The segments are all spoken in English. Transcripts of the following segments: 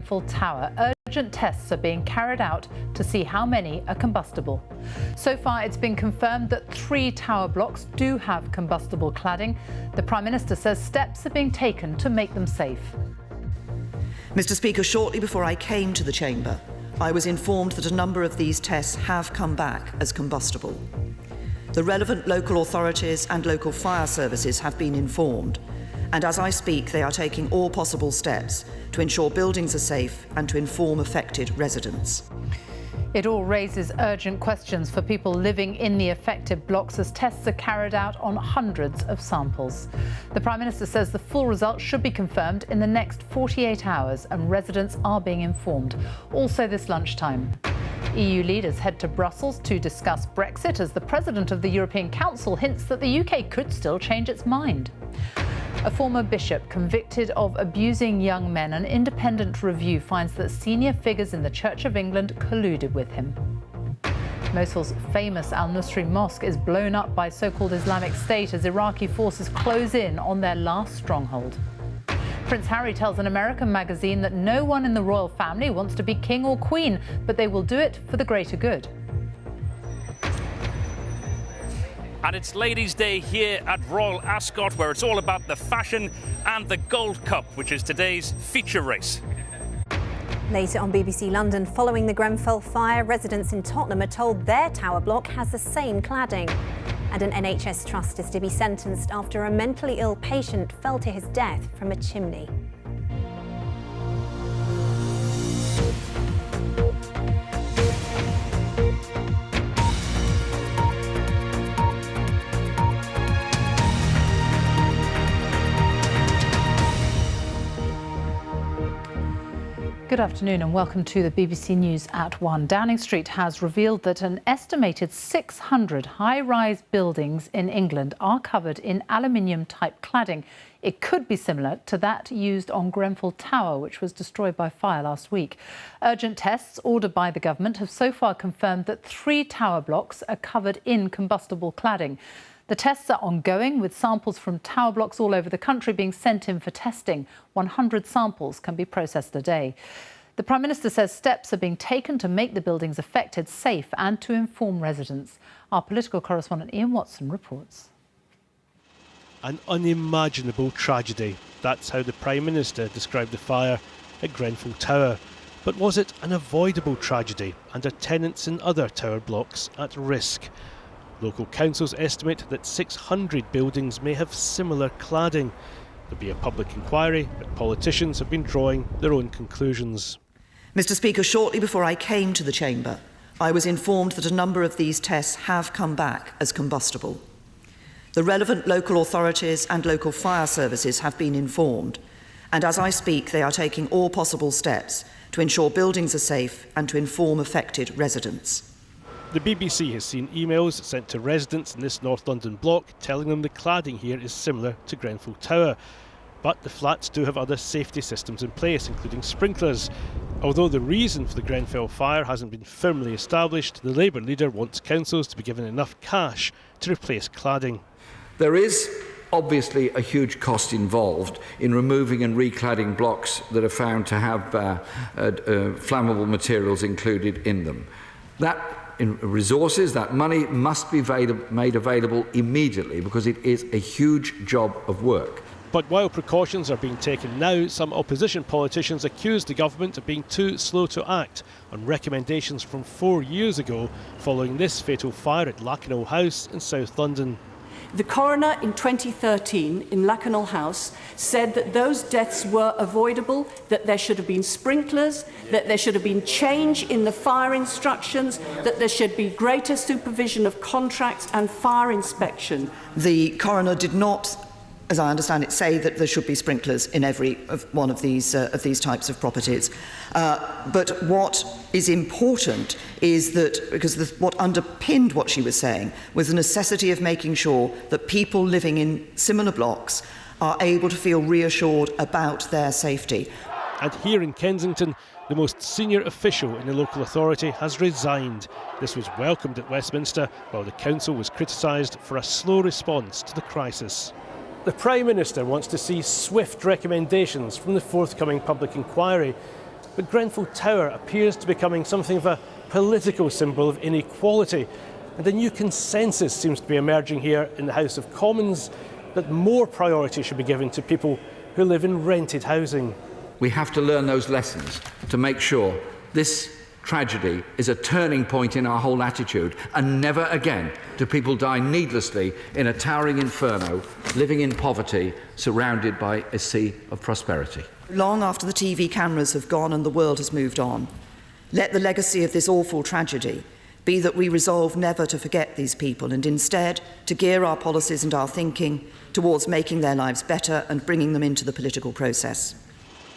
Grenfell Tower. Urgent tests are being carried out to see how many are combustible. So far, it's been confirmed that 3 tower blocks do have combustible cladding. The Prime Minister says steps are being taken to make them safe. Mr. Speaker, shortly before I came to the chamber, I was informed that a number of these tests have come back as combustible. The relevant local authorities and local fire services have been informed, and as I speak, they are taking all possible steps to ensure buildings are safe and to inform affected residents. It all raises urgent questions for people living in the affected blocks as tests are carried out on hundreds of samples. The Prime Minister says the full results should be confirmed in the next 48 hours and residents are being informed. Also this lunchtime. EU leaders head to Brussels to discuss Brexit as the President of the European Council hints that the UK could still change its mind. A former bishop convicted of abusing young men, an independent review finds that senior figures in the Church of England colluded with him. Mosul's famous Al-Nusri Mosque is blown up by so-called Islamic State as Iraqi forces close in on their last stronghold. Prince Harry tells an American magazine that no one in the royal family wants to be king or queen, but they will do it for the greater good. And it's Ladies' Day here at Royal Ascot, where it's all about the fashion and the Gold Cup, which is today's feature race. Later on BBC London, following the Grenfell fire, residents in Tottenham are told their tower block has the same cladding. And an NHS trust is to be sentenced after a mentally ill patient fell to his death from a chimney. Good afternoon and welcome to the BBC News at 1. Downing Street has revealed that an estimated 600 high-rise buildings in England are covered in aluminium-type cladding. It could be similar to that used on Grenfell Tower, which was destroyed by fire last week. Urgent tests ordered by the government have so far confirmed that 3 tower blocks are covered in combustible cladding. The tests are ongoing, with samples from tower blocks all over the country being sent in for testing. 100 samples can be processed a day. The Prime Minister says steps are being taken to make the buildings affected safe and to inform residents. Our political correspondent Ian Watson reports. An unimaginable tragedy. That's how the Prime Minister described the fire at Grenfell Tower. But was it an avoidable tragedy, and are tenants in other tower blocks at risk? Local councils estimate that 600 buildings may have similar cladding. There'll be a public inquiry, but politicians have been drawing their own conclusions. Mr. Speaker, shortly before I came to the chamber, I was informed that a number of these tests have come back as combustible. The relevant local authorities and local fire services have been informed, and as I speak, they are taking all possible steps to ensure buildings are safe and to inform affected residents. The BBC has seen emails sent to residents in this North London block telling them the cladding here is similar to Grenfell Tower. But the flats do have other safety systems in place, including sprinklers. Although the reason for the Grenfell fire hasn't been firmly established, the Labour leader wants councils to be given enough cash to replace cladding. There is obviously a huge cost involved in removing and recladding blocks that are found to have flammable materials included in them. That money must be made available immediately because it is a huge job of work. But while precautions are being taken now, some opposition politicians accuse the government of being too slow to act on recommendations from 4 years ago following this fatal fire at Lakanal House in South London. The coroner in 2013 in Lakanal House said that those deaths were avoidable, that there should have been sprinklers, that there should have been change in the fire instructions, that there should be greater supervision of contracts and fire inspection. The coroner did not, as I understand it, say that there should be sprinklers in every one of these types of properties. But what is important is that, because what underpinned what she was saying was the necessity of making sure that people living in similar blocks are able to feel reassured about their safety. And here in Kensington, the most senior official in the local authority has resigned. This was welcomed at Westminster, while the council was criticised for a slow response to the crisis. The Prime Minister wants to see swift recommendations from the forthcoming public inquiry. But Grenfell Tower appears to be becoming something of a political symbol of inequality. And a new consensus seems to be emerging here in the House of Commons that more priority should be given to people who live in rented housing. We have to learn those lessons to make sure this tragedy is a turning point in our whole attitude, and never again do people die needlessly in a towering inferno, living in poverty, surrounded by a sea of prosperity. Long after the TV cameras have gone and the world has moved on, let the legacy of this awful tragedy be that we resolve never to forget these people and instead to gear our policies and our thinking towards making their lives better and bringing them into the political process.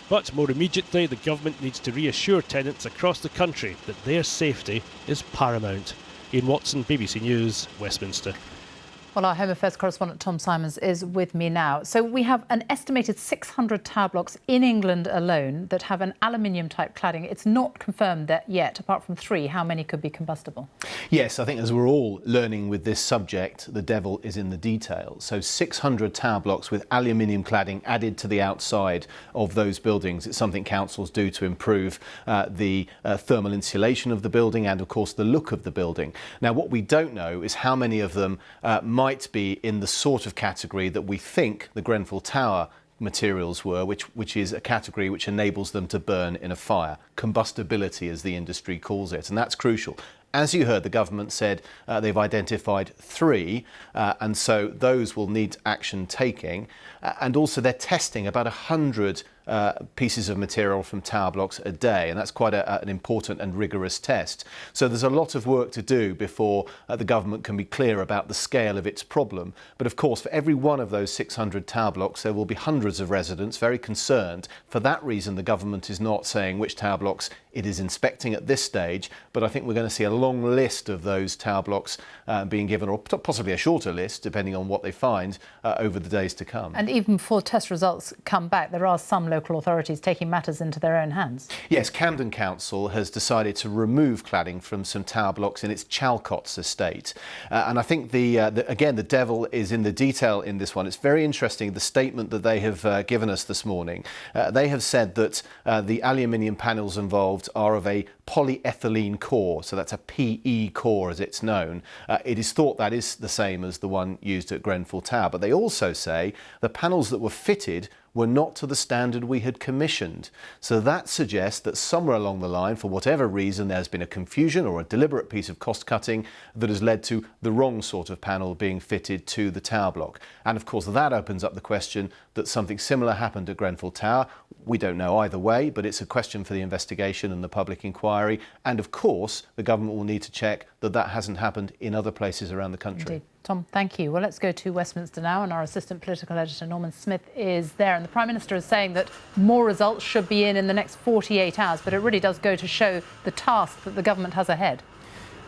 But more immediately, the government needs to reassure tenants across the country that their safety is paramount. Ian Watson, BBC News, Westminster. Well, our Home Affairs correspondent Tom Simons is with me now. So we have an estimated 600 tower blocks in England alone that have an aluminium-type cladding. It's not confirmed that yet, apart from 3, how many could be combustible? Yes, I think as we're all learning with this subject, the devil is in the details. So 600 tower blocks with aluminium cladding added to the outside of those buildings. It's something councils do to improve the thermal insulation of the building and, of course, the look of the building. Now, what we don't know is how many of them might be in the sort of category that we think the Grenfell Tower materials were, which is a category which enables them to burn in a fire. Combustibility, as the industry calls it, and that's crucial. As you heard, the government said they've identified 3, and so those will need action taking. And also they're testing about 100 pieces of material from tower blocks a day, and that's quite an important and rigorous test. So there's a lot of work to do before the government can be clear about the scale of its problem. But of course, for every one of those 600 tower blocks, there will be hundreds of residents very concerned. For that reason, the government is not saying which tower blocks it is inspecting at this stage, but I think we're going to see a long list of those tower blocks being given, or possibly a shorter list, depending on what they find over the days to come. And even before test results come back, there are some local authorities taking matters into their own hands. Yes, Camden Council has decided to remove cladding from some tower blocks in its Chalcots estate. And I think, again, the devil is in the detail in this one. It's very interesting, the statement that they have given us this morning. They have said that the aluminium panels involved are of a polyethylene core, so that's a PE core as it's known. It is thought that is the same as the one used at Grenfell Tower, but they also say the panels that were fitted were not to the standard we had commissioned. So that suggests that somewhere along the line, for whatever reason, there's been a confusion or a deliberate piece of cost cutting that has led to the wrong sort of panel being fitted to the tower block. And of course that opens up the question that something similar happened at Grenfell Tower. We don't know either way, but it's a question for the investigation and the public inquiry. And of course, the government will need to check that that hasn't happened in other places around the country. Indeed. Tom, thank you. Well, let's go to Westminster now, and our assistant political editor Norman Smith is there. And the Prime Minister is saying that more results should be in the next 48 hours, but it really does go to show the task that the government has ahead.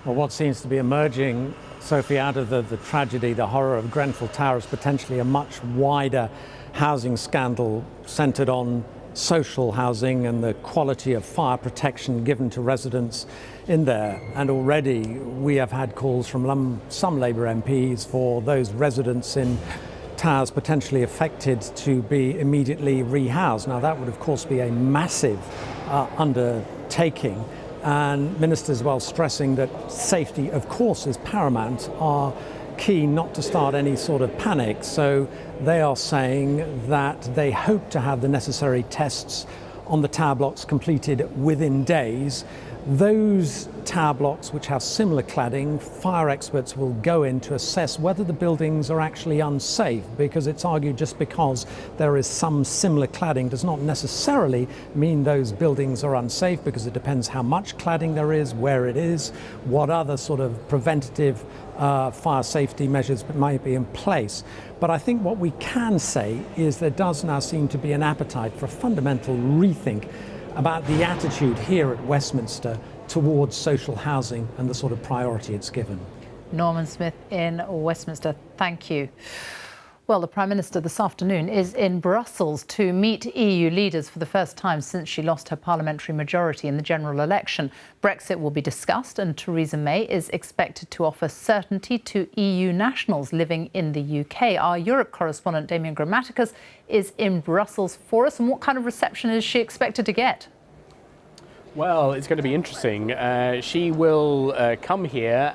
Well, what seems to be emerging, Sophie, out of the tragedy, the horror of Grenfell Tower is potentially a much wider housing scandal centred on social housing and the quality of fire protection given to residents in there. And already we have had calls from some Labour MPs for those residents in towers potentially affected to be immediately rehoused. Now that would of course be a massive undertaking, and ministers, while stressing that safety of course is paramount, are keen not to start any sort of panic. So they are saying that they hope to have the necessary tests on the tower blocks completed within days. Those tower blocks which have similar cladding, fire experts will go in to assess whether the buildings are actually unsafe, because it's argued just because there is some similar cladding does not necessarily mean those buildings are unsafe, because it depends how much cladding there is, where it is, what other sort of preventative fire safety measures might be in place. But I think what we can say is there does now seem to be an appetite for a fundamental rethink about the attitude here at Westminster towards social housing and the sort of priority it's given. Norman Smith in Westminster, thank you. Well, the Prime Minister this afternoon is in Brussels to meet EU leaders for the first time since she lost her parliamentary majority in the general election. Brexit will be discussed, and Theresa May is expected to offer certainty to EU nationals living in the UK. Our Europe correspondent Damian Grammaticus is in Brussels for us. And what kind of reception is she expected to get? Well, it's going to be interesting. She will come here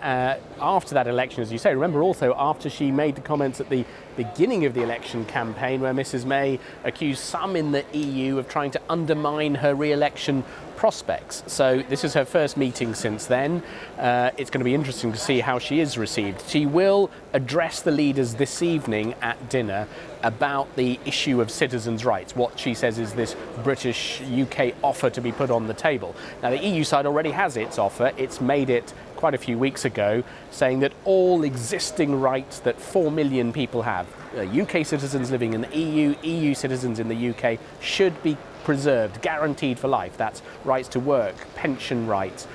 after that election, as you say. Remember also after she made the comments at the beginning of the election campaign where Mrs May accused some in the EU of trying to undermine her re-election prospects. So this is her first meeting since then. It's going to be interesting to see how she is received. She will address the leaders this evening at dinner about the issue of citizens' rights, what she says is this British-UK offer to be put on the table. Now, the EU side already has its offer. It's made it quite a few weeks ago, saying that all existing rights that 4 million people have, UK citizens living in the EU, EU citizens in the UK, should be preserved, guaranteed for life. That's rights to work, pension rights,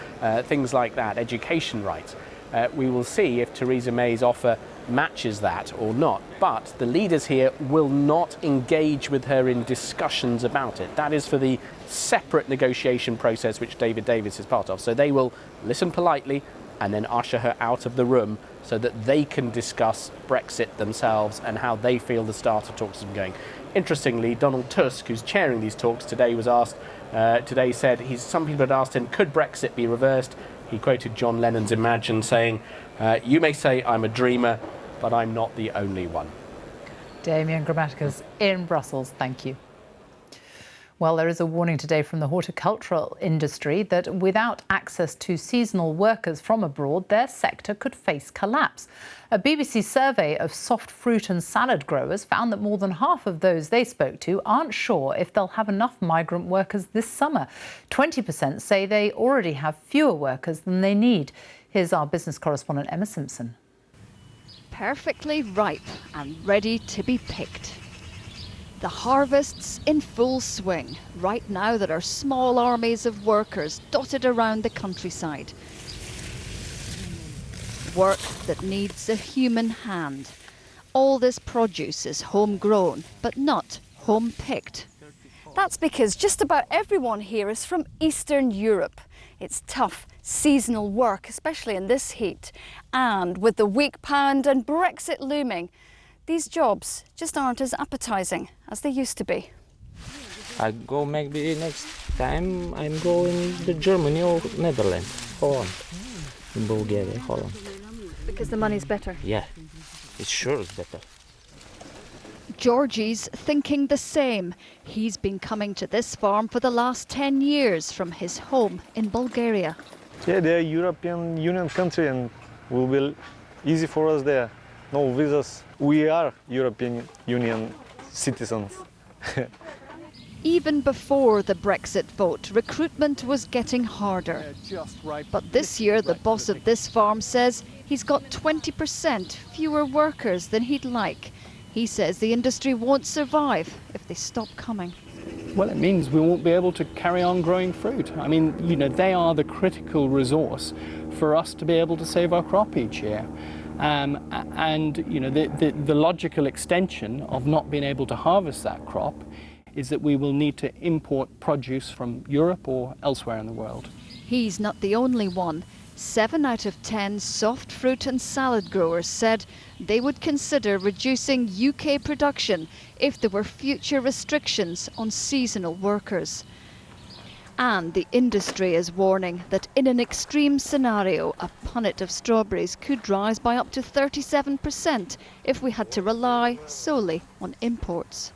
things like that, education rights. We will see if Theresa May's offer matches that or not, but the leaders here will not engage with her in discussions about it. That is for the separate negotiation process which David Davis is part of. So they will listen politely and then usher her out of the room so that they can discuss Brexit themselves and how they feel the start of talks are going. Interestingly, Donald Tusk, who's chairing these talks today, was asked, said some people had asked him, could Brexit be reversed? He quoted John Lennon's Imagine, saying, you may say I'm a dreamer, but I'm not the only one. Damien Grammaticas in Brussels, thank you. Well, there is a warning today from the horticultural industry that without access to seasonal workers from abroad, their sector could face collapse. A BBC survey of soft fruit and salad growers found that more than half of those they spoke to aren't sure if they'll have enough migrant workers this summer. 20% say they already have fewer workers than they need. Here's our business correspondent, Emma Simpson. Perfectly ripe and ready to be picked. The harvest's in full swing. Right now there are small armies of workers dotted around the countryside. Work that needs a human hand. All this produce is homegrown, but not home-picked. That's because just about everyone here is from Eastern Europe. It's tough, seasonal work, especially in this heat. And with the weak pound and Brexit looming, these jobs just aren't as appetising as they used to be. I go maybe next time I'm going to Germany or Netherlands, Holland, in Bulgaria, Holland. Because the money's better? Yeah, it's sure it's better. Georgie's thinking the same. He's been coming to this farm for the last 10 years from his home in Bulgaria. Yeah, they're a European Union country and will be easy for us there. No visas. We are European Union citizens. Even before the Brexit vote, recruitment was getting harder. But this year, the boss of this farm says he's got 20% fewer workers than he'd like. He says the industry won't survive if they stop coming. Well, it means we won't be able to carry on growing fruit. I mean, they are the critical resource for us to be able to save our crop each year. The logical extension of not being able to harvest that crop is that we will need to import produce from Europe or elsewhere in the world. He's not the only one. 7 out of 10 soft fruit and salad growers said they would consider reducing UK production if there were future restrictions on seasonal workers. And the industry is warning that in an extreme scenario, a punnet of strawberries could rise by up to 37% if we had to rely solely on imports.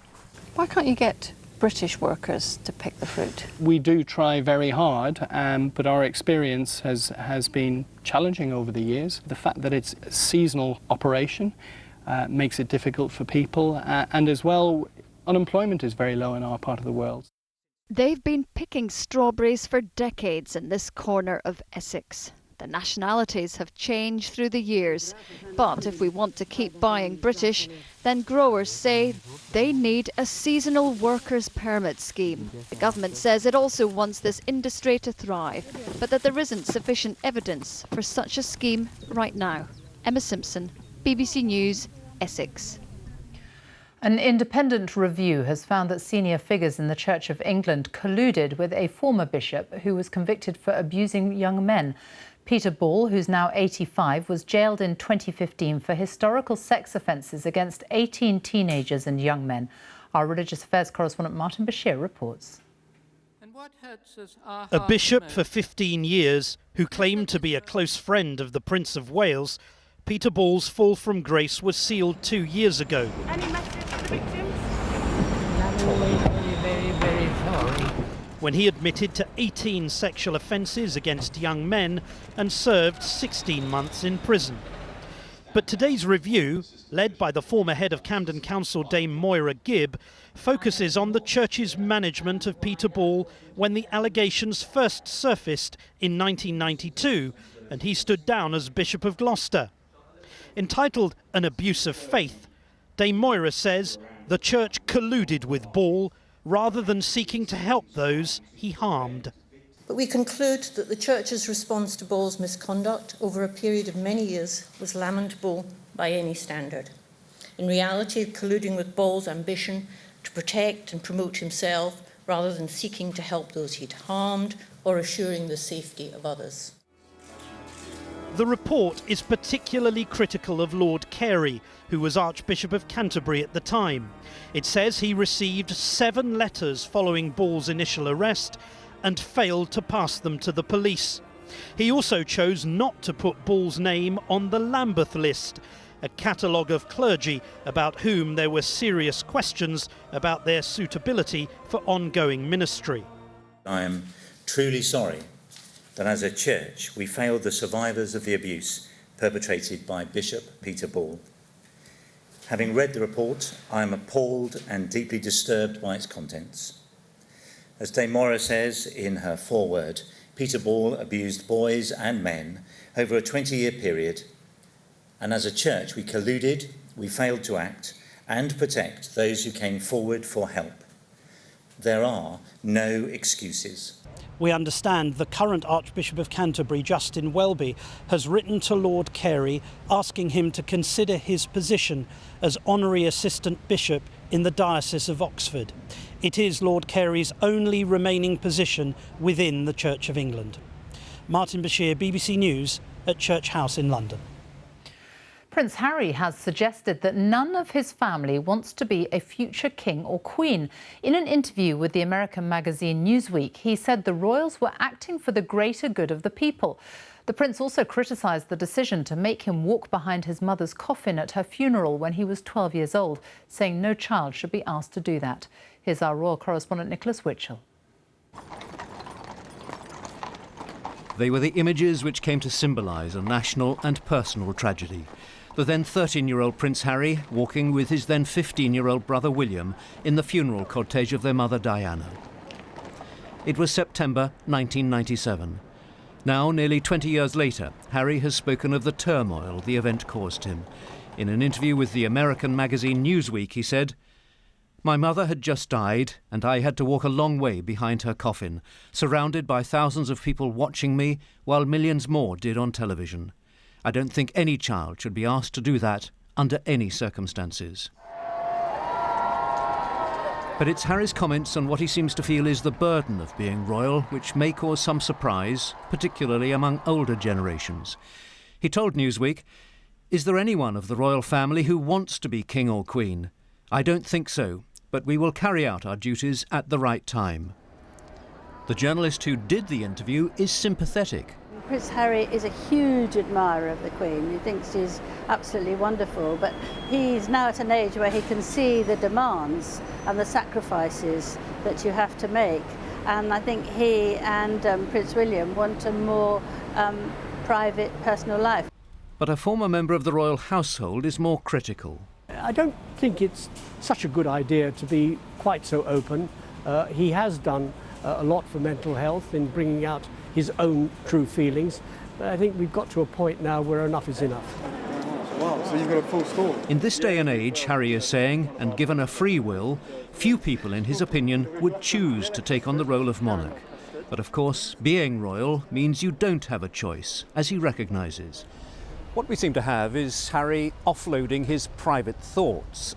Why can't you get British workers to pick the fruit? We do try very hard, but our experience has been challenging over the years. The fact that it's a seasonal operation makes it difficult for people, and as well, unemployment is very low in our part of the world. They've been picking strawberries for decades in this corner of Essex. The nationalities have changed through the years, but if we want to keep buying British, then growers say they need a seasonal workers permit scheme. The government says it also wants this industry to thrive, but that there isn't sufficient evidence for such a scheme right now. Emma Simpson, BBC News, Essex. An independent review has found that senior figures in the Church of England colluded with a former bishop who was convicted for abusing young men. Peter Ball, who's now 85, was jailed in 2015 for historical sex offences against 18 teenagers and young men. Our religious affairs correspondent Martin Bashir reports. A bishop for 15 years who claimed to be a close friend of the Prince of Wales, Peter Ball's fall from grace was sealed 2 years ago. Any message to the victims? Very sorry. When he admitted to 18 sexual offences against young men and served 16 months in prison. But today's review, led by the former head of Camden Council, Dame Moira Gibb, focuses on the church's management of Peter Ball when the allegations first surfaced in 1992 and he stood down as Bishop of Gloucester. Entitled An Abuse of Faith, Dame Moira says the church colluded with Ball rather than seeking to help those he harmed. But we conclude that the Church's response to Ball's misconduct over a period of many years was lamentable by any standard. In reality, colluding with Ball's ambition to protect and promote himself rather than seeking to help those he'd harmed or assuring the safety of others. The report is particularly critical of Lord Carey, who was Archbishop of Canterbury at the time. It says he received 7 letters following Ball's initial arrest and failed to pass them to the police. He also chose not to put Ball's name on the Lambeth list, a catalogue of clergy about whom there were serious questions about their suitability for ongoing ministry. I am truly sorry that as a church we failed the survivors of the abuse perpetrated by Bishop Peter Ball. Having read the report, I am appalled and deeply disturbed by its contents. As Dame Moira says in her foreword, Peter Ball abused boys and men over a 20-year period, and as a church we colluded, we failed to act and protect those who came forward for help. There are no excuses. We understand the current Archbishop of Canterbury, Justin Welby, has written to Lord Carey asking him to consider his position as Honorary Assistant Bishop in the Diocese of Oxford. It is Lord Carey's only remaining position within the Church of England. Martin Bashir, BBC News at Church House in London. Prince Harry has suggested that none of his family wants to be a future king or queen. In an interview with the American magazine Newsweek, he said the royals were acting for the greater good of the people. The prince also criticised the decision to make him walk behind his mother's coffin at her funeral when he was 12 years old, saying no child should be asked to do that. Here's our royal correspondent Nicholas Witchell. They were the images which came to symbolise a national and personal tragedy. The then 13-year-old Prince Harry walking with his then 15-year-old brother William in the funeral cortege of their mother Diana. It was September 1997. Now, nearly 20 years later, Harry has spoken of the turmoil the event caused him. In an interview with the American magazine Newsweek, he said, "My mother had just died, and I had to walk a long way behind her coffin, surrounded by thousands of people watching me, while millions more did on television. I don't think any child should be asked to do that under any circumstances." But it's Harry's comments on what he seems to feel is the burden of being royal which may cause some surprise, particularly among older generations. He told Newsweek, "Is there anyone of the royal family who wants to be king or queen? I don't think so, but we will carry out our duties at the right time." The journalist who did the interview is sympathetic. Prince Harry is a huge admirer of the Queen. He thinks she's absolutely wonderful, but he's now at an age where he can see the demands and the sacrifices that you have to make. And I think he and Prince William want a more private, personal life. But a former member of the royal household is more critical. I don't think it's such a good idea to be quite so open. He has done a lot for mental health in bringing out his own true feelings. But I think we've got to a point now where enough is enough. Wow, so you've got a full story. In this day and age, Harry is saying, and given a free will, few people, in his opinion, would choose to take on the role of monarch. But of course, being royal means you don't have a choice, as he recognises. What we seem to have is Harry offloading his private thoughts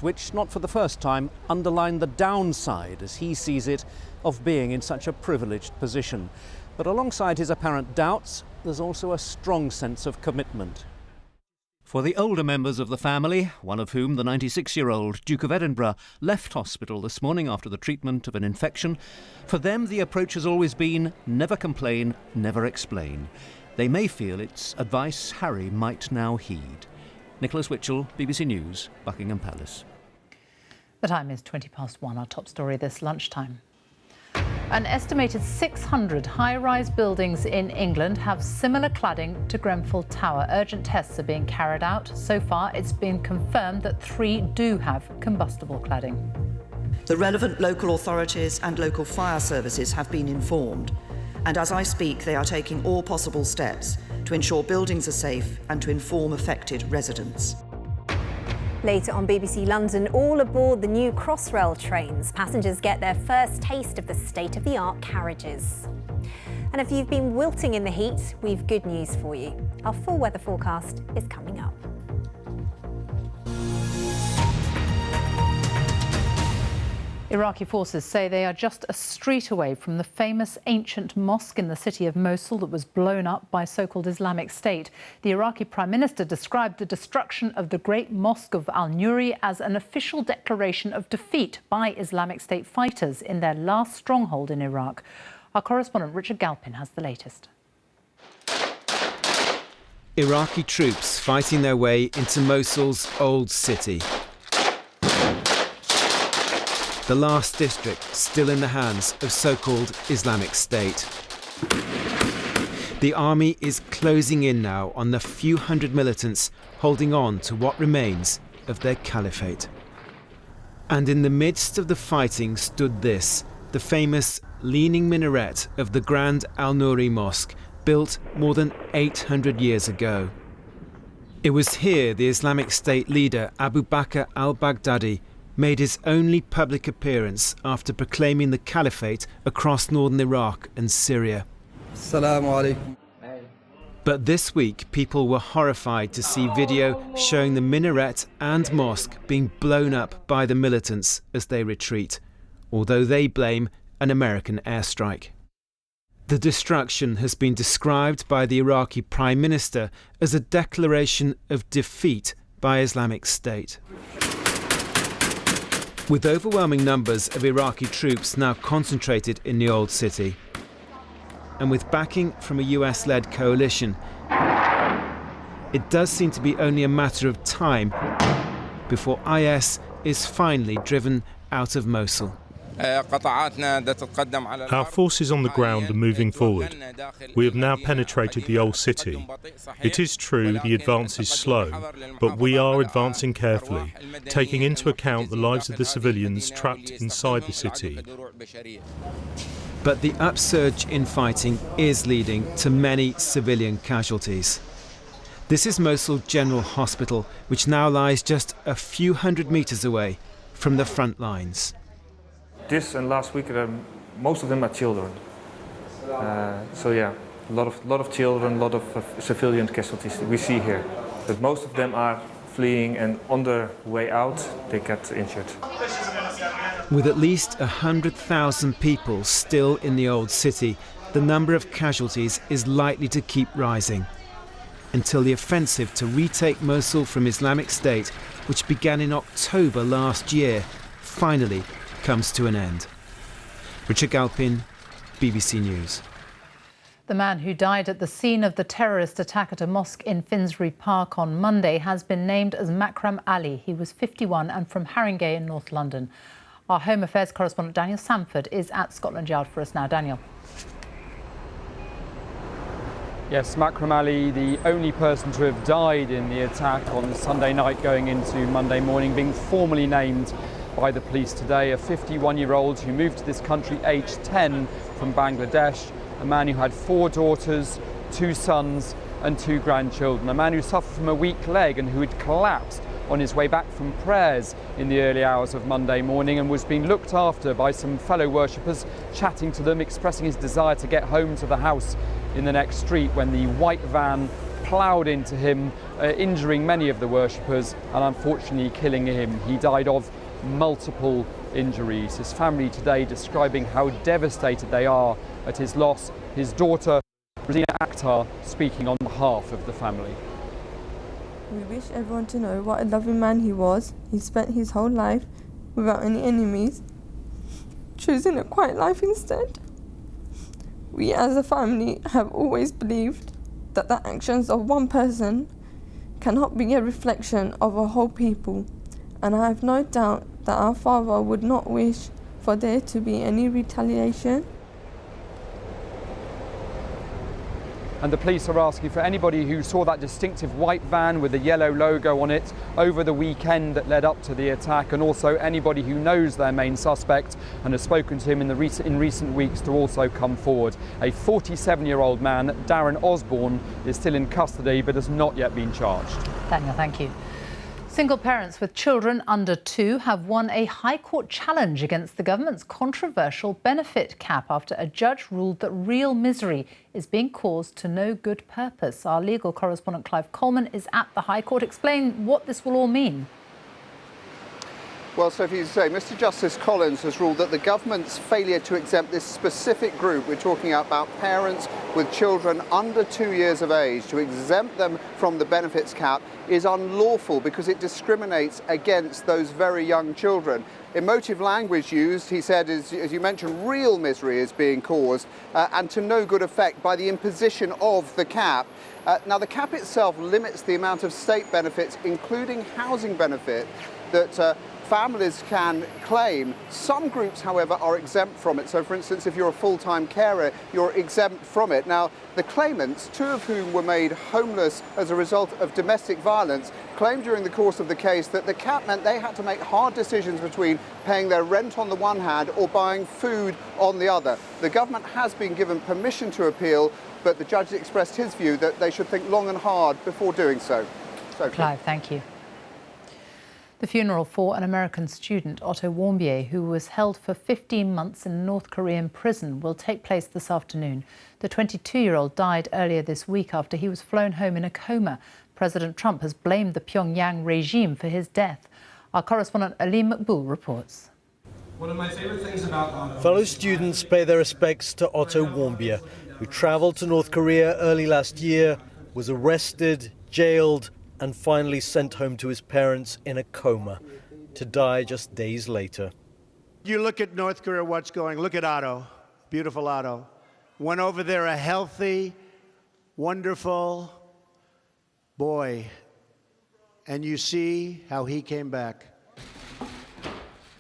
which, not for the first time, underline the downside, as he sees it, of being in such a privileged position. But alongside his apparent doubts, there's also a strong sense of commitment. For the older members of the family, one of whom, the 96-year-old Duke of Edinburgh, left hospital this morning after the treatment of an infection, for them the approach has always been never complain, never explain. They may feel it's advice Harry might now heed. Nicholas Witchell, BBC News, Buckingham Palace. The time is 1:20. Our top story this lunchtime. An estimated 600 high-rise buildings in England have similar cladding to Grenfell Tower. Urgent tests are being carried out. So far, it's been confirmed that 3 do have combustible cladding. The relevant local authorities and local fire services have been informed, and as I speak, they are taking all possible steps to ensure buildings are safe and to inform affected residents. Later on BBC London, all aboard the new Crossrail trains. Passengers get their first taste of the state-of-the-art carriages. And if you've been wilting in the heat, we've good news for you. Our full weather forecast is coming up. Iraqi forces say they are just a street away from the famous ancient mosque in the city of Mosul that was blown up by so-called Islamic State. The Iraqi Prime Minister described the destruction of the Great Mosque of Al-Nuri as an official declaration of defeat by Islamic State fighters in their last stronghold in Iraq. Our correspondent Richard Galpin has the latest. Iraqi troops fighting their way into Mosul's old city. The last district still in the hands of so-called Islamic State. The army is closing in now on the few hundred militants holding on to what remains of their caliphate. And in the midst of the fighting stood this, the famous leaning minaret of the Grand Al-Nuri Mosque, built more than 800 years ago. It was here the Islamic State leader Abu Bakr al-Baghdadi made his only public appearance after proclaiming the caliphate across northern Iraq and Syria. Assalamu alaikum. But this week, people were horrified to see video showing the minaret and mosque being blown up by the militants as they retreat, although they blame an American airstrike. The destruction has been described by the Iraqi Prime Minister as a declaration of defeat by Islamic State. With overwhelming numbers of Iraqi troops now concentrated in the old city, and with backing from a US-led coalition, it does seem to be only a matter of time before IS is finally driven out of Mosul. Our forces on the ground are moving forward. We have now penetrated the old city. It is true the advance is slow, but we are advancing carefully, taking into account the lives of the civilians trapped inside the city. But the upsurge in fighting is leading to many civilian casualties. This is Mosul General Hospital, which now lies just a few hundred metres away from the front lines. This and last week, most of them are children. So yeah, a lot of children, a lot of civilian casualties we see here. But most of them are fleeing, and on their way out, they get injured. With at least 100,000 people still in the old city, the number of casualties is likely to keep rising, until the offensive to retake Mosul from Islamic State, which began in October last year, finally comes to an end. Richard Galpin, BBC News. The man who died at the scene of the terrorist attack at a mosque in Finsbury Park on Monday has been named as Makram Ali. He was 51 and from Haringey in North London. Our Home Affairs correspondent Daniel Samford is at Scotland Yard for us now. Daniel. Yes, Makram Ali, the only person to have died in the attack on Sunday night going into Monday morning, being formally named by the police today, a 51-year-old who moved to this country aged 10 from Bangladesh, a man who had 4 daughters, 2 sons and 2 grandchildren, a man who suffered from a weak leg and who had collapsed on his way back from prayers in the early hours of Monday morning and was being looked after by some fellow worshippers, chatting to them, expressing his desire to get home to the house in the next street when the white van ploughed into him, injuring many of the worshippers and unfortunately killing him. He died of multiple injuries. His family today describing how devastated they are at his loss. His daughter, Rosina Akhtar, speaking on behalf of the family. We wish everyone to know what a loving man he was. He spent his whole life without any enemies, choosing a quiet life instead. We as a family have always believed that the actions of one person cannot be a reflection of a whole people, and I have no doubt that our father would not wish for there to be any retaliation. And the police are asking for anybody who saw that distinctive white van with the yellow logo on it over the weekend that led up to the attack, and also anybody who knows their main suspect and has spoken to him in recent weeks to also come forward. A 47-year-old man, Darren Osborne, is still in custody but has not yet been charged. Daniel, thank you. Single parents with children under 2 have won a High Court challenge against the government's controversial benefit cap after a judge ruled that real misery is being caused to no good purpose. Our legal correspondent Clive Coleman is at the High Court. Explain what this will all mean. Well, Sophie, as you say, Mr. Justice Collins has ruled that the government's failure to exempt this specific group, we're talking about parents with children under 2 years of age, to exempt them from the benefits cap is unlawful because it discriminates against those very young children. Emotive language used, he said, as you mentioned, real misery is being caused and to no good effect by the imposition of the cap. Now, the cap itself limits the amount of state benefits, including housing benefit, that families can claim. Some groups, however, are exempt from it. So, for instance, if you're a full-time carer, you're exempt from it. Now, the claimants, 2 of whom were made homeless as a result of domestic violence, claimed during the course of the case that the cap meant they had to make hard decisions between paying their rent on the one hand or buying food on the other. The government has been given permission to appeal, but the judge expressed his view that they should think long and hard before doing so. Clive, thank you. The funeral for an American student, Otto Warmbier, who was held for 15 months in a North Korean prison, will take place this afternoon. The 22-year-old died earlier this week after he was flown home in a coma. President Trump has blamed the Pyongyang regime for his death. Our correspondent Ali Makboul reports. One of my favorite things about Otto. Fellow students pay their respects to Otto Warmbier, who travelled to North Korea early last year, was arrested, jailed, and finally sent home to his parents in a coma, to die just days later. You look at North Korea, what's going, look at Otto, beautiful Otto. Went over there a healthy, wonderful boy, and you see how he came back.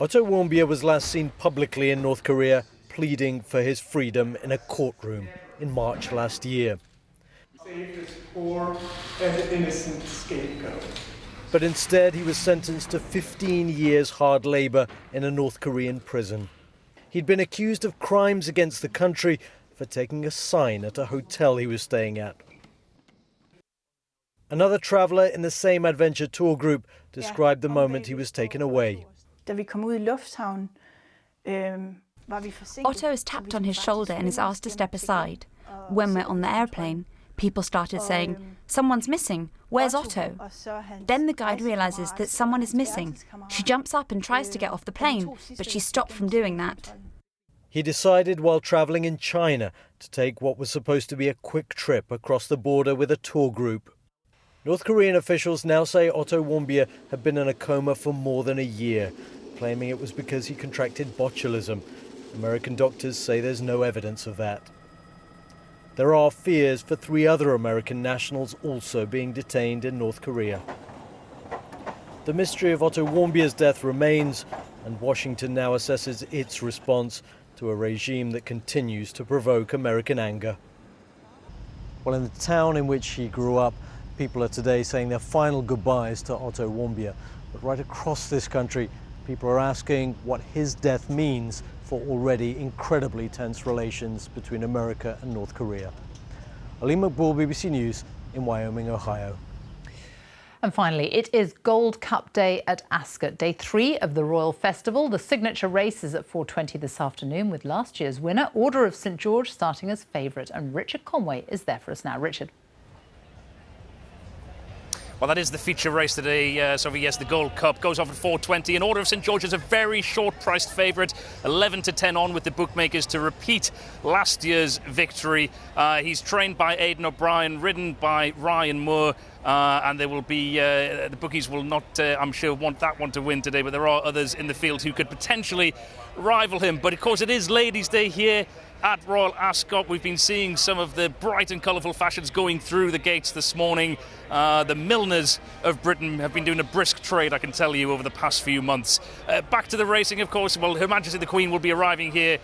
Otto Warmbier was last seen publicly in North Korea pleading for his freedom in a courtroom in March last year. Save this poor and innocent scapegoat. But instead he was sentenced to 15 years hard labour in a North Korean prison. He'd been accused of crimes against the country for taking a sign at a hotel he was staying at. Another traveller in the same adventure tour group described the moment he was taken away. Otto is tapped on his shoulder and is asked to step aside. When we're on the airplane, people started saying, "Someone's missing, where's Otto?" Then the guide realises that someone is missing. She jumps up and tries to get off the plane, but she's stopped from doing that. He decided while travelling in China to take what was supposed to be a quick trip across the border with a tour group. North Korean officials now say Otto Warmbier had been in a coma for more than a year, claiming it was because he contracted botulism. American doctors say there's no evidence of that. There are fears for 3 other American nationals also being detained in North Korea. The mystery of Otto Warmbier's death remains, and Washington now assesses its response to a regime that continues to provoke American anger. Well, in the town in which he grew up, people are today saying their final goodbyes to Otto Warmbier. But right across this country, people are asking what his death means for already incredibly tense relations between America and North Korea. Ali Makboul, BBC News in Wyoming, Ohio. And finally, it is Gold Cup Day at Ascot, day 3 of the Royal Festival. The signature race is at 4:20 this afternoon with last year's winner, Order of St George, starting as favourite. And Richard Conway is there for us now. Richard. Well, that is the feature race today, Sophie. Yes, the Gold Cup goes off at 4:20. And Order of St George is a very short-priced favourite, 11-10 on with the bookmakers to repeat last year's victory. He's trained by Aidan O'Brien, ridden by Ryan Moore. And there will be, the bookies will not, I'm sure, want that one to win today, but there are others in the field who could potentially rival him. But of course, it is Ladies' Day here at Royal Ascot. We've been seeing some of the bright and colourful fashions going through the gates this morning. The milliners of Britain have been doing a brisk trade, I can tell you, over the past few months. Back to the racing, of course. Well, Her Majesty the Queen will be arriving here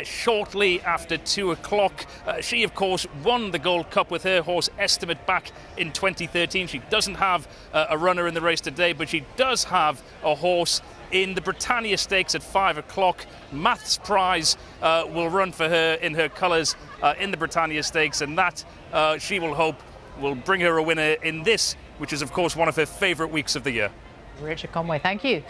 shortly after 2 o'clock. She, of course, won the Gold Cup with her horse Estimate back in 2013. She doesn't have a runner in the race today, but she does have a horse in the Britannia Stakes at 5 o'clock. Maths Prize will run for her in her colours in the Britannia Stakes, and that, she will hope, will bring her a winner in this, which is, of course, one of her favourite weeks of the year. Richard Conway, thank you.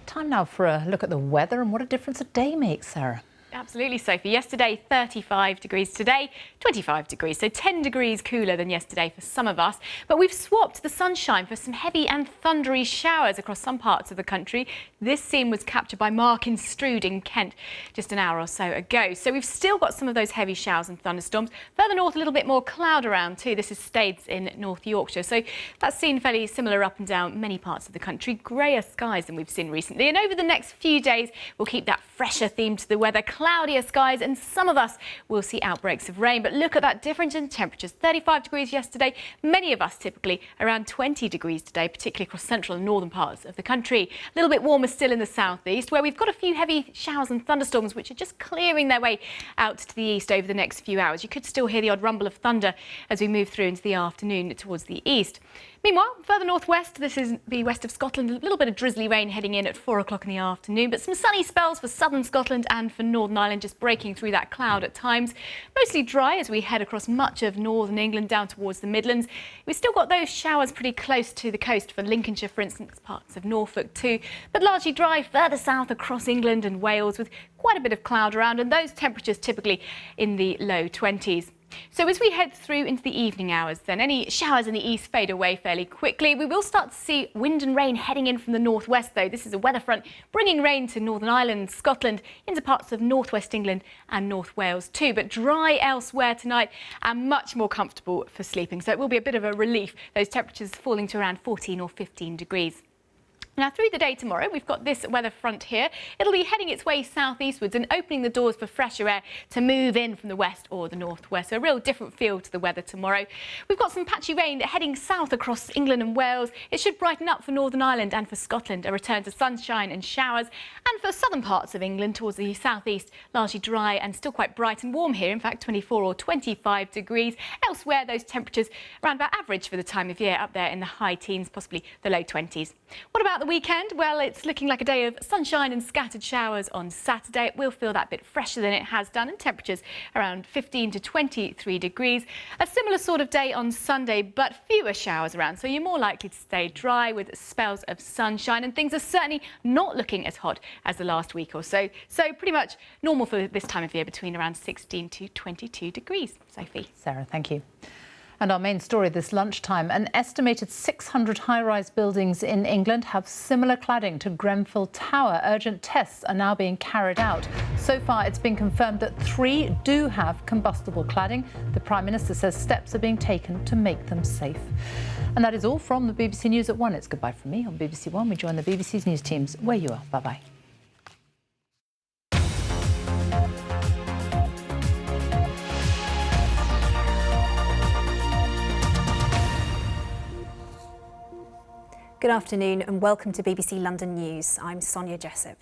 Time now for a look at the weather and what a difference a day makes, Sarah. Absolutely, Sophie. Yesterday, 35 degrees. Today, 25 degrees. So 10 degrees cooler than yesterday for some of us. But we've swapped the sunshine for some heavy and thundery showers across some parts of the country. This scene was captured by Mark in Strood in Kent just an hour or so ago. So we've still got some of those heavy showers and thunderstorms. Further north, a little bit more cloud around too. This is Stades in North Yorkshire. So that's seen fairly similar up and down many parts of the country. Greyer skies than we've seen recently. And over the next few days, we'll keep that fresher theme to the weather. Cloudier skies, and some of us will see outbreaks of rain. But look at that difference in temperatures. 35 degrees yesterday, many of us typically around 20 degrees today, particularly across central and northern parts of the country. A little bit warmer still in the southeast, where we've got a few heavy showers and thunderstorms which are just clearing their way out to the east over the next few hours. You could still hear the odd rumble of thunder as we move through into the afternoon towards the east. Meanwhile, further northwest, this is the west of Scotland, a little bit of drizzly rain heading in at 4 o'clock in the afternoon, but some sunny spells for southern Scotland and for Northern Ireland, just breaking through that cloud at times. Mostly dry as we head across much of northern England down towards the Midlands. We've still got those showers pretty close to the coast for Lincolnshire, for instance, parts of Norfolk too, but largely dry further south across England and Wales with quite a bit of cloud around, and those temperatures typically in the low 20s. So as we head through into the evening hours, then any showers in the east fade away fairly quickly. We will start to see wind and rain heading in from the northwest, though. This is a weather front bringing rain to Northern Ireland, Scotland, into parts of northwest England and North Wales too. But dry elsewhere tonight and much more comfortable for sleeping. So it will be a bit of a relief, those temperatures falling to around 14 or 15 degrees. Now, through the day tomorrow, we've got this weather front here. It'll be heading its way southeastwards and opening the doors for fresher air to move in from the west or the northwest. So a real different feel to the weather tomorrow. We've got some patchy rain heading south across England and Wales. It should brighten up for Northern Ireland and for Scotland, a return to sunshine and showers. And for southern parts of England towards the southeast, largely dry and still quite bright and warm here. In fact, 24 or 25 degrees. Elsewhere, those temperatures around about average for the time of year, up there in the high teens, possibly the low 20s. What about the weekend? Well, it's looking like a day of sunshine and scattered showers on Saturday. It will feel that bit fresher than it has done, and temperatures around 15 to 23 degrees. A similar sort of day on Sunday, but fewer showers around, so you're more likely to stay dry with spells of sunshine, and things are certainly not looking as hot as the last week or so. So pretty much normal for this time of year, between around 16 to 22 degrees. Sophie. Sarah, thank you. And our main story this lunchtime, an estimated 600 high-rise buildings in England have similar cladding to Grenfell Tower. Urgent tests are now being carried out. So far, it's been confirmed that 3 do have combustible cladding. The Prime Minister says steps are being taken to make them safe. And that is all from the BBC News at 1. It's goodbye from me on BBC One. We join the BBC's news teams where you are. Bye-bye. Good afternoon and welcome to BBC London News. I'm Sonia Jessup.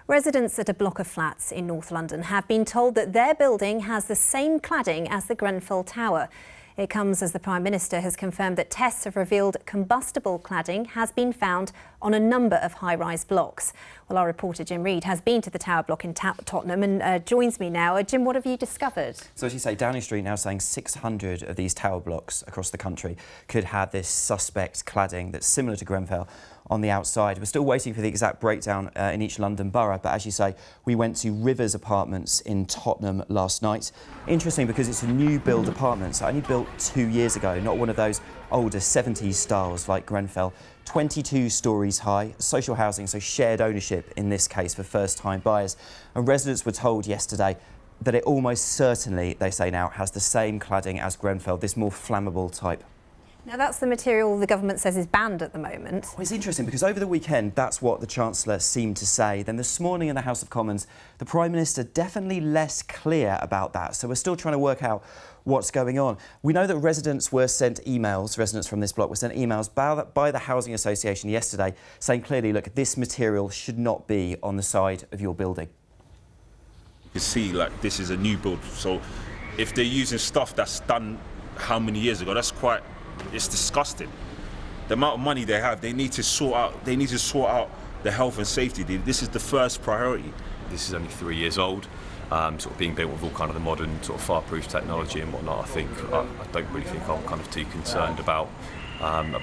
Residents at a block of flats in North London have been told that their building has the same cladding as the Grenfell Tower. It comes as the Prime Minister has confirmed that tests have revealed combustible cladding has been found on a number of high-rise blocks. Well, our reporter Jim Reid has been to the Tower block in Tottenham and joins me now. Jim, what have you discovered? So as you say, Downing Street now saying 600 of these tower blocks across the country could have this suspect cladding that's similar to Grenfell on the outside. We're still waiting for the exact breakdown in each London borough, but as you say, we went to Rivers Apartments in Tottenham last night. Interesting because it's a new build apartment, so only built built 2 years ago, not one of those older 70s styles like Grenfell. 22 stories high, social housing, so shared ownership in this case for first-time buyers. And residents were told yesterday that it almost certainly, they say now, has the same cladding as Grenfell, this more flammable type. Now, that's the material the government says is banned at the moment. Well, it's interesting because over the weekend, that's what the Chancellor seemed to say. Then this morning in the House of Commons, the Prime Minister definitely less clear about that. So we're still trying to work out what's going on. We know that residents were sent emails, residents from this block were sent emails by the Housing Association yesterday saying clearly, look, this material should not be on the side of your building. You can see, like, this is a new build. So if they're using stuff that's done how many years ago, it's disgusting. The amount of money they have, they need to sort out the health and safety. This is the first priority. This is only 3 years old, sort of being built with all kind of the modern sort of fireproof technology and whatnot. I don't really think I'm kind of too concerned about kind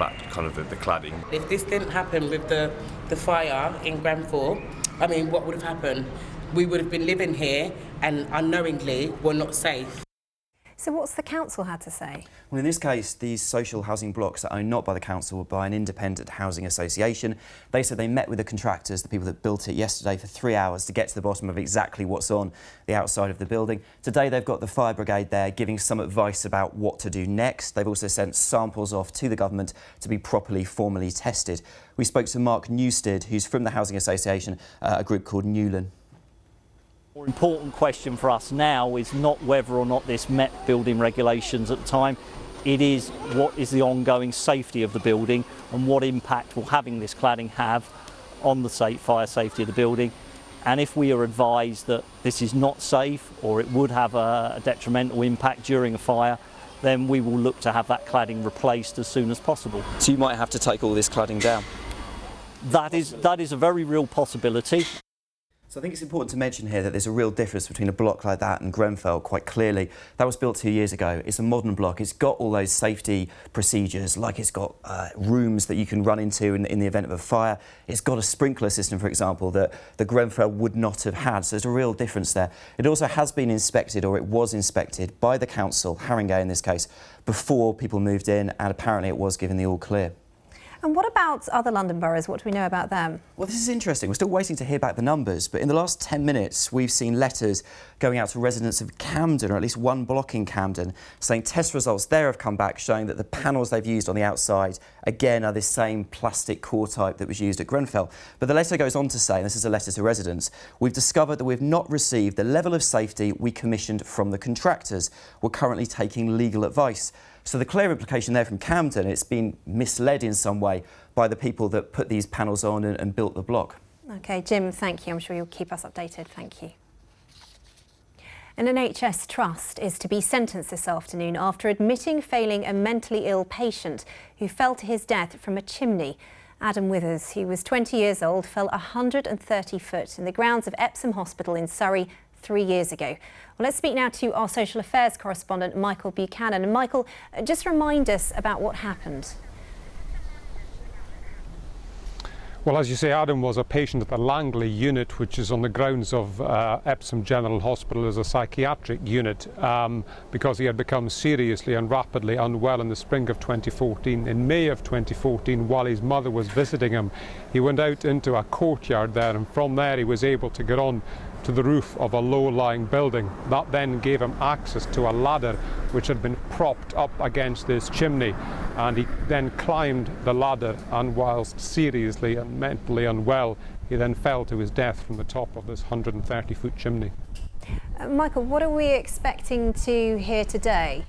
of the cladding. If this didn't happen with the fire in Grenfell, I mean, what would have happened? We would have been living here and unknowingly were not safe. So what's the council had to say? Well, in this case, these social housing blocks are owned not by the council but by an independent housing association. They said they met with the contractors, the people that built it, yesterday for 3 hours to get to the bottom of exactly what's on the outside of the building. Today they've got the fire brigade there giving some advice about what to do next. They've also sent samples off to the government to be formally tested. We spoke to Mark Newstead, who's from the housing association, a group called Newland. The more important question for us now is not whether or not this met building regulations at the time. It is what is the ongoing safety of the building and what impact will having this cladding have on the fire safety of the building. And if we are advised that this is not safe or it would have a detrimental impact during a fire, then we will look to have that cladding replaced as soon as possible. So you might have to take all this cladding down? That is a very real possibility. So I think it's important to mention here that there's a real difference between a block like that and Grenfell, quite clearly. That was built 2 years ago. It's a modern block. It's got all those safety procedures, like it's got rooms that you can run into in the event of a fire. It's got a sprinkler system, for example, that the Grenfell would not have had. So there's a real difference there. It also has been inspected, or it was inspected, by the council, Haringey in this case, before people moved in, and apparently it was given the all clear. And what about other London boroughs? What do we know about them? Well, this is interesting. We're still waiting to hear back the numbers, but in the last 10 minutes, we've seen letters going out to residents of Camden, or at least one block in Camden, saying test results there have come back showing that the panels they've used on the outside, again, are the same plastic core type that was used at Grenfell. But the letter goes on to say, and this is a letter to residents, we've discovered that we've not received the level of safety we commissioned from the contractors. We're currently taking legal advice. So the clear implication there from Camden, it's been misled in some way by the people that put these panels on and built the block. OK, Jim, thank you. I'm sure you'll keep us updated. Thank you. An NHS trust is to be sentenced this afternoon after admitting failing a mentally ill patient who fell to his death from a chimney. Adam Withers, who was 20 years old, fell 130 foot in the grounds of Epsom Hospital in Surrey 3 years ago. Well, let's speak now to our social affairs correspondent, Michael Buchanan. And Michael, just remind us about what happened. Well, as you say, Adam was a patient at the Langley unit, which is on the grounds of Epsom General Hospital as a psychiatric unit, because he had become seriously and rapidly unwell in the spring of 2014. In May of 2014, while his mother was visiting him, he went out into a courtyard there, and from there he was able to get on to the roof of a low-lying building. That then gave him access to a ladder which had been propped up against this chimney, and he then climbed the ladder, and whilst seriously and mentally unwell, he then fell to his death from the top of this 130-foot chimney. Michael, what are we expecting to hear today?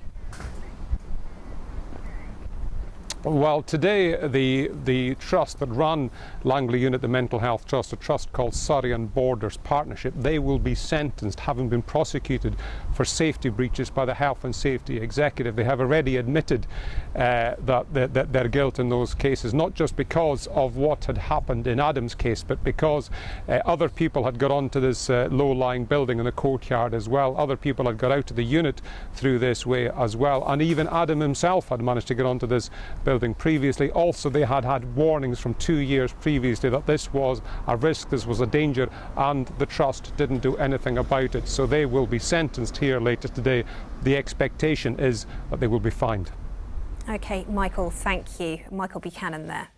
Well, today the trust that run Langley Unit, the Mental Health Trust, a trust called Surrey and Borders Partnership, they will be sentenced, having been prosecuted for safety breaches by the Health and Safety Executive. They have already admitted that their guilt in those cases, not just because of what had happened in Adam's case, but because other people had got onto this low-lying building in the courtyard as well. Other people had got out of the unit through this way as well, and even Adam himself had managed to get onto this building building previously. Also, they had had warnings from 2 years previously that this was a risk, this was a danger, and the Trust didn't do anything about it. So they will be sentenced here later today. The expectation is that they will be fined. OK, Michael, thank you. Michael Buchanan there.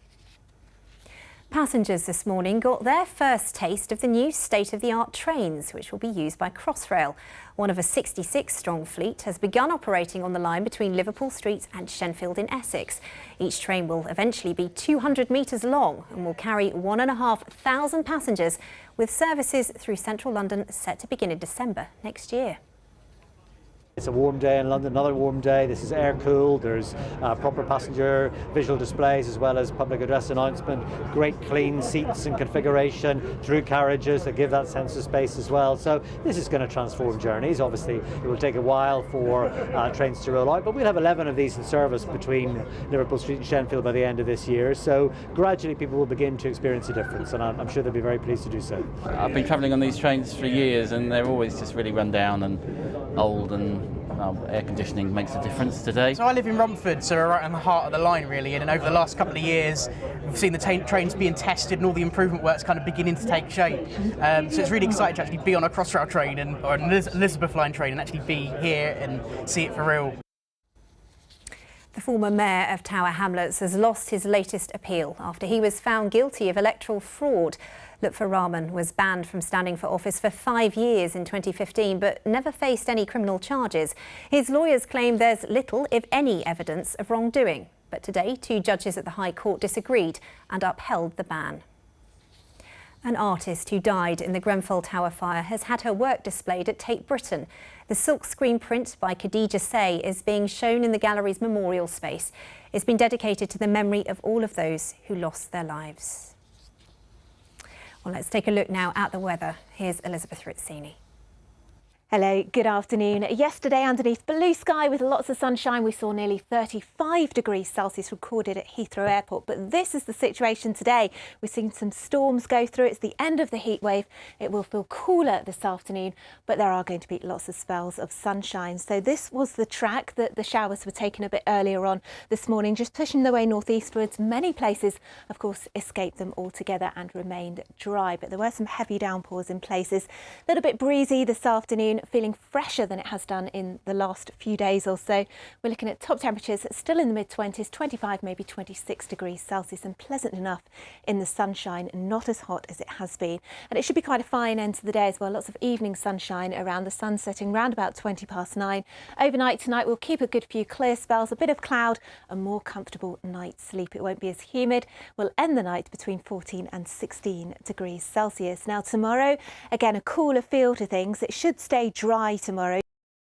Passengers this morning got their first taste of the new state-of-the-art trains, which will be used by Crossrail. One of a 66-strong fleet has begun operating on the line between Liverpool Street and Shenfield in Essex. Each train will eventually be 200 metres long and will carry 1,500 passengers, with services through central London set to begin in December next year. It's a warm day in London, another warm day. This is air-cooled. There's proper passenger visual displays as well as public address announcement. Great clean seats and configuration, through carriages that give that sense of space as well. So this is going to transform journeys. Obviously, it will take a while for trains to roll out, but we'll have 11 of these in service between Liverpool Street and Shenfield by the end of this year. So gradually people will begin to experience a difference, and I'm sure they'll be very pleased to do so. I've been travelling on these trains for years, and they're always just really run down and old, and air conditioning makes a difference today. So I live in Romford, so we're right on the heart of the line really, and over the last couple of years we've seen the trains being tested and all the improvement work's kind of beginning to take shape. So it's really exciting to actually be on a Crossrail train or an Elizabeth line train and actually be here and see it for real. The former mayor of Tower Hamlets has lost his latest appeal after he was found guilty of electoral fraud. Lutfur Rahman was banned from standing for office for 5 years in 2015, but never faced any criminal charges. His lawyers claim there's little, if any, evidence of wrongdoing. But today, 2 judges at the High Court disagreed and upheld the ban. An artist who died in the Grenfell Tower fire has had her work displayed at Tate Britain. The silkscreen print by Khadija Say is being shown in the gallery's memorial space. It's been dedicated to the memory of all of those who lost their lives. Well, let's take a look now at the weather. Here's Elizabeth Rizzini. Hello, good afternoon. Yesterday, underneath blue sky with lots of sunshine, we saw nearly 35 degrees Celsius recorded at Heathrow Airport. But this is the situation today. We're seeing some storms go through. It's the end of the heat wave. It will feel cooler this afternoon, but there are going to be lots of spells of sunshine. So this was the track that the showers were taken a bit earlier on this morning, just pushing their way northeastwards. Many places, of course, escaped them altogether and remained dry. But there were some heavy downpours in places. A little bit breezy this afternoon, feeling fresher than it has done in the last few days or so. We're looking at top temperatures still in the mid-20s, 25, maybe 26 degrees Celsius, and pleasant enough in the sunshine, not as hot as it has been. And it should be quite a fine end to the day as well. Lots of evening sunshine around the sun setting round about 20 past 9. Overnight tonight we'll keep a good few clear spells, a bit of cloud, a more comfortable night's sleep. It won't be as humid. We'll end the night between 14 and 16 degrees Celsius. Now tomorrow, again, a cooler feel to things. It should stay dry tomorrow.